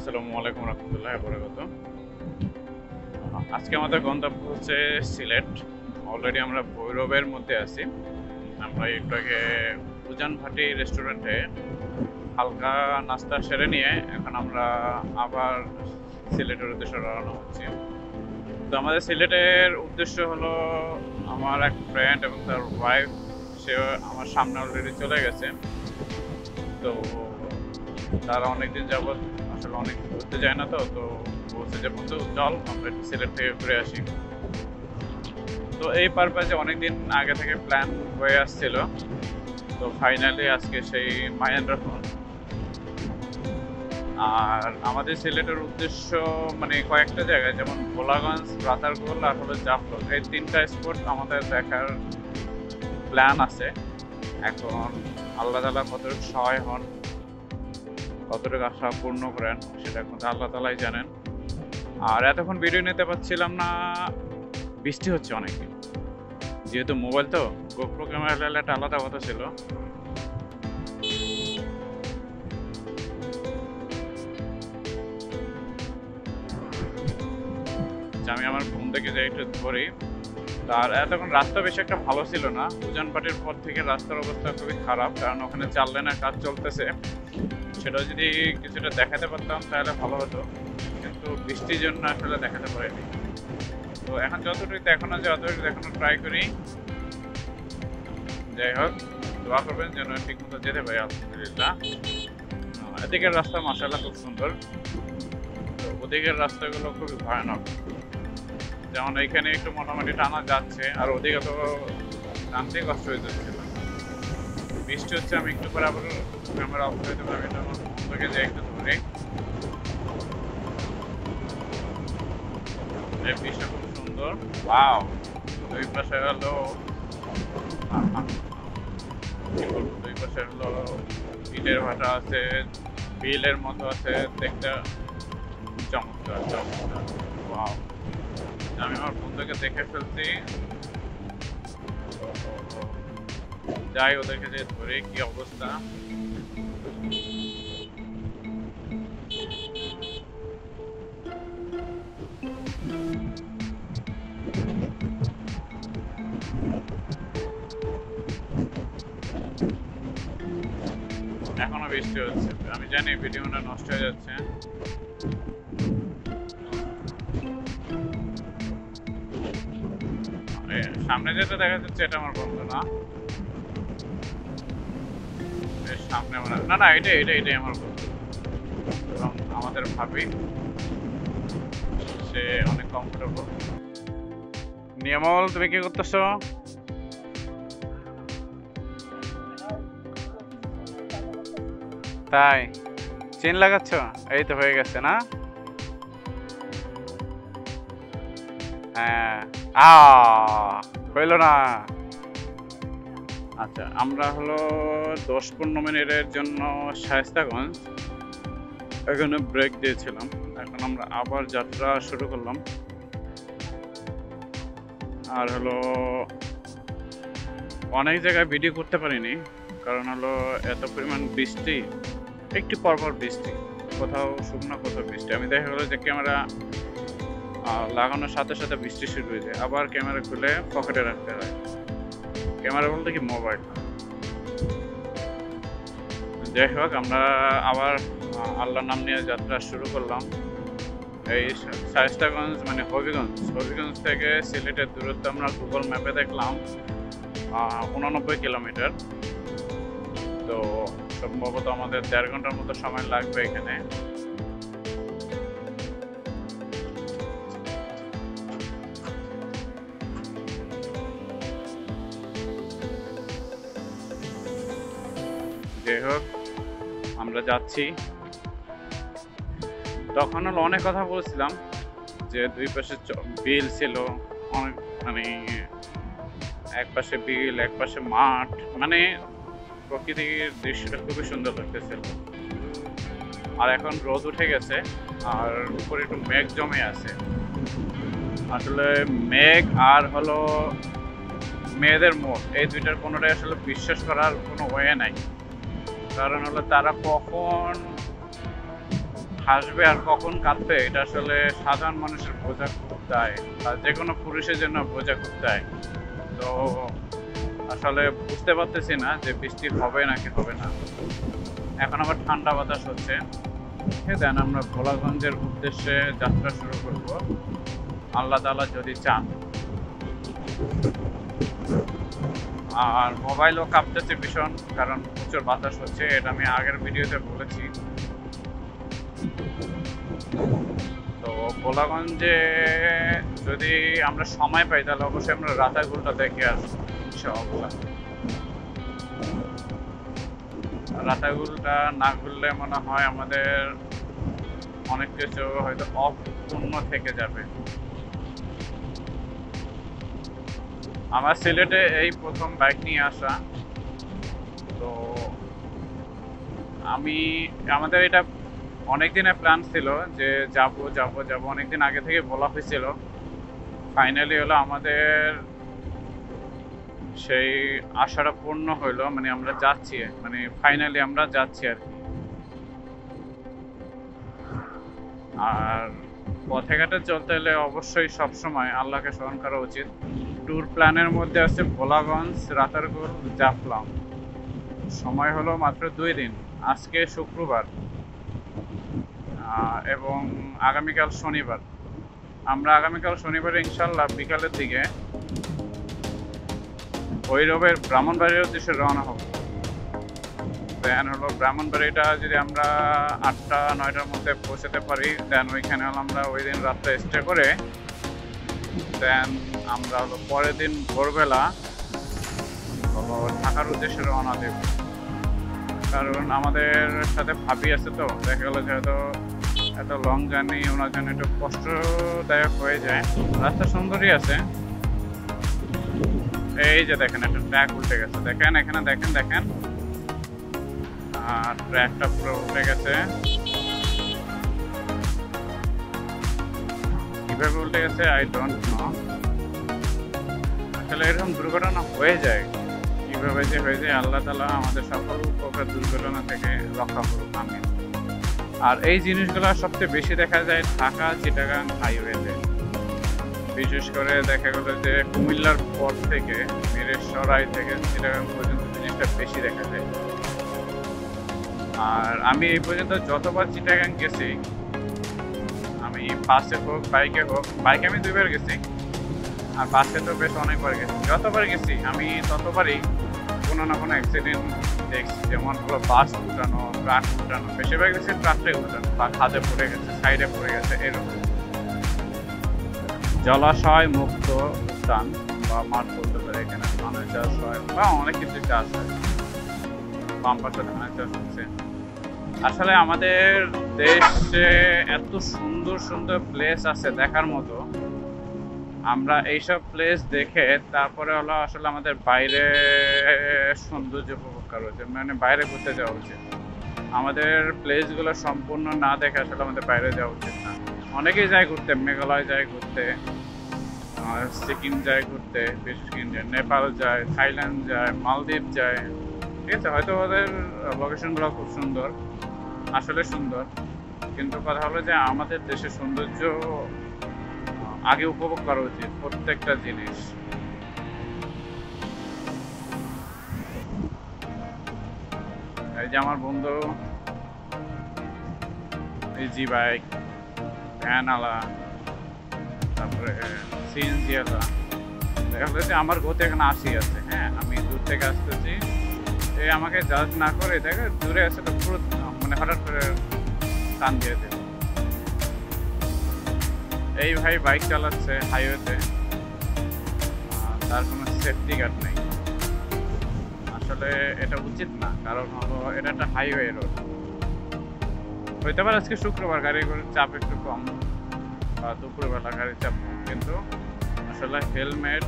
আসসালামু আলাইকুম রহমতুল্লাহ বরকত। আজকে আমাদের গন্তব্য হচ্ছে সিলেট। অলরেডি আমরা ভৈরবের মধ্যে আছি। আমরা একটু আগে উজান ভাটি রেস্টুরেন্টে হালকা নাস্তা সেরে নিয়ে এখন আমরা আবার সিলেটের উদ্দেশ্যে রওনা হচ্ছি। তো আমাদের সিলেটের উদ্দেশ্য হলো আমার এক ফ্রেন্ড এবং তার ওয়াইফ, সে আমার সামনে অলরেডি চলে গেছে। তো তারা অনেকদিন যাবৎ আসলে অনেক ঘুরতে যায় না, তো তো বলছে যে বন্ধু চল আমরা একটু সিলেট থেকে ঘুরে আসি। তো এই পারপাজে অনেকদিন আগে থেকে প্ল্যান হয়ে আসছিল। তো ফাইনালি আজকে সেই মায়ান রহমান। আর আমাদের সিলেটের উদ্দেশ্য মানে কয়েকটা জায়গায়, যেমন ভোলাগঞ্জ, রাতারগুল আর হলো জাফলং, এই তিনটা স্পট আমাদের দেখার প্ল্যান আছে। এখন আল্লাহ তাআলা কতটুকু সহায় হন, কতটুকু আশা পূর্ণ করেন, সেটা এখন আল্লাহ তাআলাই জানেন। আর এতক্ষণ ভিডিও নিতে পারছিলাম না, বৃষ্টি হচ্ছে অনেক। যেহেতু মোবাইল তো গোপ্রো ক্যামেরা একটা আলাদা কথা ছিল। আমি আমার ফোন থেকে যাই একটু ধরি। আর এতক্ষণ রাস্তা বেশি একটা ভালো ছিল না। উজানপাটির পর থেকে রাস্তার অবস্থা খুবই খারাপ, কারণ ওখানে 4 লেনের কাজ চলতেছে। সেটা যদি কিছুটা দেখাতে পারতাম তাহলে ভালো হতো, কিন্তু বৃষ্টির জন্য আসলে দেখাতে পারিনি। তো এখন যতটুকু দেখানো যায় অতটুকু দেখানোর ট্রাই করি। যাই হোক, দোয়া করবেন যেন ঠিক মতো যেতে পারি। আলহামদুলিল্লাহ, এদিকের রাস্তা মাশাআল্লাহ খুব সুন্দর। তো ওদিকের রাস্তাগুলো খুবই ভয়ানক। যেমন এইখানে একটু মোটামুটি টানা যাচ্ছে, আর ওদিকে তো টানতেই কষ্ট হয়ে যাচ্ছিল। বৃষ্টি হচ্ছে, আমি একটু পরে আবার ক্যামেরা অফ করে দেবো। আমি এটা আমার বন্ধুকে যে একটু ধরে, এই বৃষ্টিটা খুব সুন্দর। ওয়াও, দুই পাশে হলো কি বলবো, দুই পাশে হলো ইটের ভাটা আছে, বিলের মতো আছে, দেখতে চমৎকার চমৎকার। ওয়াও, আমি আমার বন্ধুকে দেখে ফেলছি। যাই ওদেরকে যে ধরে কি অবস্থা। এখনো বৃষ্টি হচ্ছে, আমি জানি ভিডিওটা নষ্ট হয়ে যাচ্ছে। সামনে যেটা দেখা যাচ্ছে এটা আমার বন্ধু না, সামনে না না, এটাই আমার বন্ধু এবং আমাদের ভাবি, সে অনেক কমফোর্টেবল। নিয়মল, তুমি কি করতেছো? তাই চেন লাগাচ্ছ? এই তো হয়ে গেছে না? হ্যাঁ। আ হইল না। আচ্ছা, আমরা হলো 10-15 মিনিটের জন্য শায়েস্তাগঞ্জ এখানে ব্রেক দিয়েছিলাম। এখন আমরা আবার যাত্রা শুরু করলাম। আর হলো অনেক জায়গায় ভিডিও করতে পারিনি, কারণ হলো এত পরিমাণ বৃষ্টি, একটু পরপর বৃষ্টি, কোথাও শুকনো কোথাও বৃষ্টি। আমি দেখা গেলো যে ক্যামেরা লাগানোর সাথে সাথে বৃষ্টি শুরু হয়ে যায়, আবার ক্যামেরা খুলে পকেটে রাখতে হয়। ক্যামেরা বলতে কি, মোবাইল। যাই হোক, আমরা আবার আল্লাহর নাম নিয়ে যাত্রা শুরু করলাম। এই শায়েস্তাগঞ্জ মানে হবিগঞ্জ থেকে সিলেটের দূরত্ব আমরা গুগল ম্যাপে দেখলাম 89 কিলোমিটার। তো সম্ভবত আমাদের 1.5 ঘন্টার মতো সময় লাগবে এখানে। যাই হোক, আমরা যাচ্ছি। তখন হলো অনেক কথা বলছিলাম যে দুই পাশে বিল ছিল, অনেক মানে এক পাশে বিল এক পাশে মাঠ, মানে প্রকৃতির দৃশ্যটা খুবই সুন্দর লাগতেছিল। আর এখন রোদ উঠে গেছে, আর উপরে একটু মেঘ জমে আছে। আসলে মেঘ আর হলো মেয়েদের মুখ, এই দুইটার কোনোটাই আসলে বিশ্বাস করার কোনো ওয়ে নাই। কারণ হলো তারা কখন হাসবে আর কখন কাঁদবে এটা আসলে সাধারণ মানুষের বোঝা খুব দায়, বা যে কোনো পুরুষের জন্য বোঝা খুব দায়। তো আসলে বুঝতে পারতেছি না যে বৃষ্টি হবে নাকি হবে না। এখন আবার ঠান্ডা বাতাস হচ্ছে। দেন আমরা ভোলাগঞ্জের উদ্দেশ্যে যাত্রা শুরু করব, আল্লাহ তাআলা যদি চান। আর মোবাইলও কাঁপতেছে ভীষণ, কারণ প্রচুর বাতাস হচ্ছে, এটা আমি আগের ভিডিওতে বলেছি। তো ভোলাগঞ্জে যদি আমরা সময় পাই তাহলে অবশ্যই আমরা রাতারগুলটা দেখে আসবো ইনশাআল্লাহ। রাতারগুলটা না ঘুরলে মনে হয় আমাদের অনেক কিছু হয়তো অপূর্ণ থেকে যাবে। আমার সিলেটে এই প্রথম বাইক নিয়ে আসা। তো আমাদের এটা অনেক দিনের প্ল্যান ছিল যে যাব অনেকদিন আগে থেকে বলা হয়েছিল। ফাইনালি হলো আমাদের সেই আশাটা পূর্ণ হইলো, মানে আমরা যাচ্ছি, মানে ফাইনালি আমরা যাচ্ছি আর কি। আর পথে ঘাটে চলতে হলে অবশ্যই সবসময় আল্লাহকে স্মরণ করা উচিত। ট্যুর প্ল্যানের মধ্যে আছে ভোলাগঞ্জ, রাতারগুল, জাফলং। সময় হলো মাত্র 2 দিন। আজকে শুক্রবার এবং আগামীকাল শনিবার। আমরা আগামীকাল শনিবারে ইনশাল্লাহ বিকালের দিকে ভৈরবের ব্রাহ্মণবাড়ির উদ্দেশ্যে রওনা হব। দেন হলো ব্রাহ্মণবাড়িটা যদি আমরা 8টা-9টার মধ্যে পৌঁছাতে পারি, দেন ওইখানে হলো আমরা ওই দিন রাত্রে স্টে করে দেন আমরা হলো পরের দিন ভোরবেলা হলো ঢাকার উদ্দেশ্যে রওনা দেব। কারণ আমাদের সাথে ভাবি আছে, তো দেখা গেলো যে হয়তো এত লং জার্নি ওনার জন্য একটু কষ্টদায়ক হয়ে যায়। রাস্তা সুন্দরই আছে। এই যে দেখেন একটা ট্র্যাক উল্টে গেছে, দেখেন এখানে দেখেন ট্র্যাকটা পুরো উল্টে গেছে। কিভাবে উল্টে গেছে আই ডোন্ট নো। আসলে এরকম দুর্ঘটনা হয়ে যায়, কিভাবে যে হয়ে যায় আল্লাহ তাআলা আমাদের সকল প্রকার দুর্ঘটনা থেকে রক্ষা করুন, আমিন। আর এই জিনিসগুলো সবচেয়ে বেশি দেখা যায় ঢাকা চিটাগাং হাইওয়েতে। বিশেষ করে দেখা গেল যে কুমিল্লার পর থেকে মিরসরাই থেকে চিটাগাং পর্যন্ত জিনিসটা বেশি দেখা যায়। আর আমি এই পর্যন্ত যতবার চিটাগাং গেছি, আমি বাসে হোক বাইকে হোক, বাইকে আমি 2বার গেছি আর বাসে তো বেশ অনেকবার গেছি। যতবার গেছি আমি ততবারই কোনো না কোনো অ্যাক্সিডেন্ট দেখছি। যেমন হলো বাস উল্টানো, ট্রাক উল্টানো, বেশিরভাগ গেছি ট্রাকটাই উল্টানো, বা খাদে পড়ে গেছে, সাইডে পড়ে গেছে, এরকম। জলাশয় মুক্ত স্থান বা মাঠ বলতে পারে, এখানে ধানের চাষ হয় বা অনেক কিছু চাষ হয়। বাম পাশে ধানের চাষ হচ্ছে। আসলে আমাদের দেশে এত সুন্দর সুন্দর প্লেস আছে দেখার মতো। আমরা এইসব প্লেস দেখে তারপরে হলো আসলে আমাদের বাইরে সৌন্দর্য উপভোগ করা উচিত, মানে বাইরে ঘুরতে যাওয়া উচিত। আমাদের প্লেসগুলো সম্পূর্ণ না দেখে আসলে আমাদের বাইরে যাওয়া উচিত না। অনেকেই যায় ঘুরতে, মেঘালয় যায় ঘুরতে, সিকিম যায় ঘুরতে, বিশেষ করে নেপাল যায়, থাইল্যান্ড যায়, মালদ্বীপ যায়। ঠিক আছে, হয়তো ওদের লোকেশনগুলো খুব সুন্দর, আসলে সুন্দর, কিন্তু কথা হলো যে আমাদের দেশের সৌন্দর্য আগে উপভোগ করা উচিত প্রত্যেকটা জিনিস। এই যে আমার বন্ধু এই জি বাইক, ভ্যান আলা, তারপরে সিএনজি আলা, দেখা যাচ্ছে আমার গতি এখানে 80 আছে। হ্যাঁ, আমি দূর থেকে আসতেছি, এই আমাকে জাজ না করে দেখে দূরে আছে তো পুরো মানে হঠাৎ করে টান দিয়ে দেবে। এই ভাই বাইক চালাচ্ছে হাইওয়েতে, তার কোনো সেফটি গার্ড নেই। আসলে এটা উচিত না, কারণ হলো এটা একটা হাইওয়ে রোড। হইতে পারে আজকে শুক্রবার গাড়ির চাপ একটু কম, বা দুপুরবেলা গাড়ির চাপ কম, কিন্তু আসলে হেলমেট,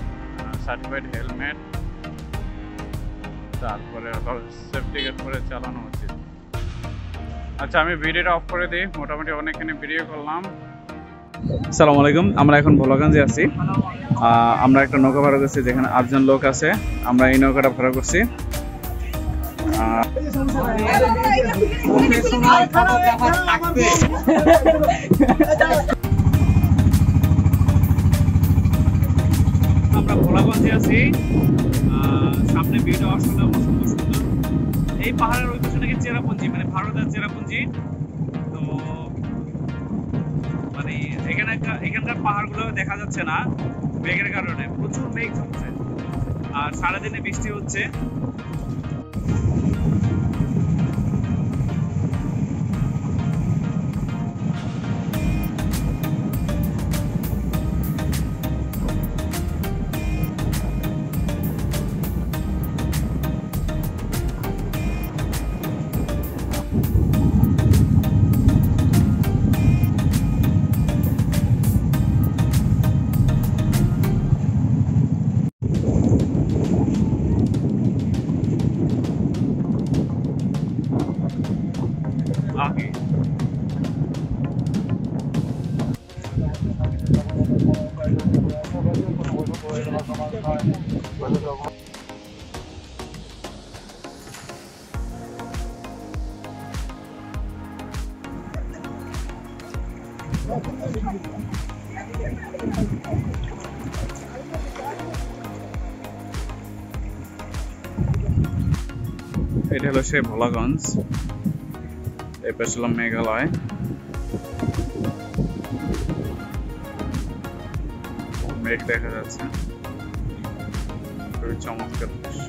সার্টিফাইড হেলমেট, তারপরে সেফটি গার্ড পরে চালানো উচিত। আচ্ছা, আমি ভিডিওটা অফ করে দিই, মোটামুটি অনেকখানি ভিডিও করলাম। আসসালামু আলাইকুম। আমরা এখন ভোলাগঞ্জে আছি। আমরা একটা নৌকা ভাড়া করছি, যেখানে 8জন লোক আছে। আমরা এই নৌকাটা ভাড়া করছি। আমরা ভোলাগঞ্জে আছি। সামনে ভিউটা আসলে অসম্ভব সুন্দর। এই পাহাড়ের ওই পাশে নাকি চেরাপুঞ্জি, মানে ভারতের চেরাপুঞ্জি। তো মানে এখানকার পাহাড়গুলো দেখা যাচ্ছে না মেঘের কারণে, প্রচুর মেঘ হচ্ছে আর সারাদিনে বৃষ্টি হচ্ছে। আগে এটা হলো সেই ভোলাগঞ্জ, এই পাশে হলো মেঘালয়। মেঘ দেখা যাচ্ছে, খুবই চমৎকার দৃশ্য।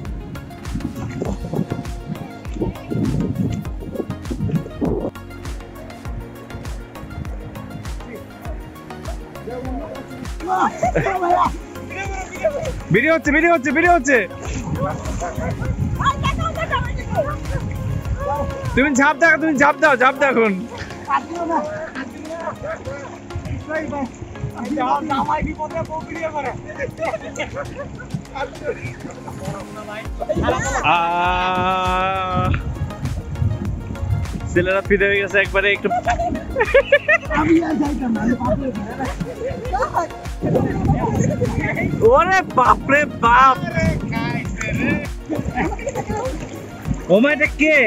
ভিডিও হচ্ছে, ভিডিও হচ্ছে, ভিডিও হচ্ছে। তুমি ঝাঁপ দাও, তুমি ঝাঁপ দাও, ঝাঁপ দাও এখন। ছেলেরা ফিরে হয়ে গেছে একবারে একটু। ওরে বাপরে বাপ, ও মাই কে